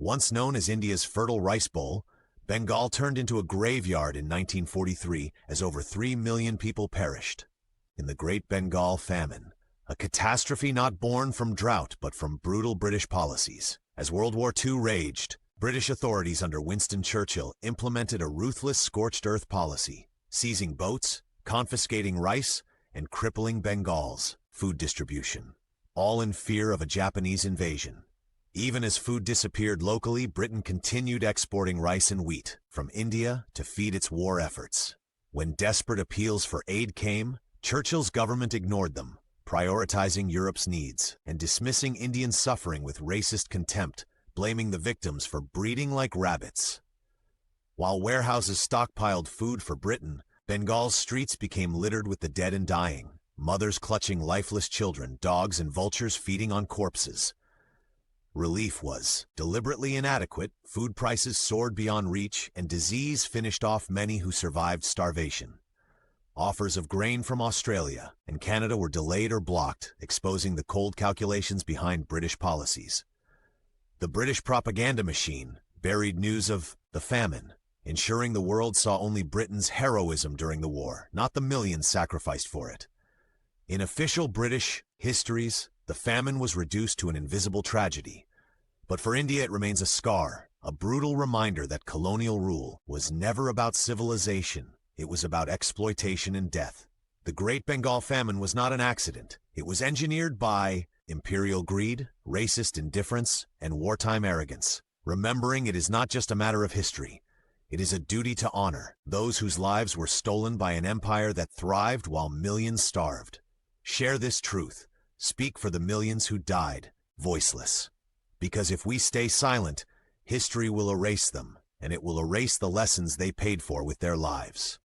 Once known as India's fertile rice bowl, Bengal turned into a graveyard in 1943 as over 3 million people perished. In the Great Bengal Famine, a catastrophe not born from drought but from brutal British policies. As World War II raged, British authorities under Winston Churchill implemented a ruthless scorched earth policy, seizing boats, confiscating rice, and crippling Bengal's food distribution, all in fear of a Japanese invasion. Even as food disappeared locally, Britain continued exporting rice and wheat from India to feed its war efforts. When desperate appeals for aid came, Churchill's government ignored them, prioritizing Europe's needs and dismissing Indian suffering with racist contempt, blaming the victims for breeding like rabbits. While warehouses stockpiled food for Britain, Bengal's streets became littered with the dead and dying, mothers clutching lifeless children, dogs and vultures feeding on corpses. Relief was deliberately inadequate, food prices soared beyond reach, and disease finished off many who survived starvation. Offers of grain from Australia and Canada were delayed or blocked, exposing the cold calculations behind British policies. The British propaganda machine buried news of the famine, ensuring the world saw only Britain's heroism during the war, not the millions sacrificed for it. In official British histories, the famine was reduced to an invisible tragedy. But for India it remains a scar, a brutal reminder that colonial rule was never about civilization. It was about exploitation and death. The Great Bengal Famine was not an accident. It was engineered by imperial greed, racist indifference, and wartime arrogance. Remembering it is not just a matter of history. It is a duty to honor those whose lives were stolen by an empire that thrived while millions starved. Share this truth. Speak for the millions who died, voiceless. Because if we stay silent, history will erase them, and it will erase the lessons they paid for with their lives.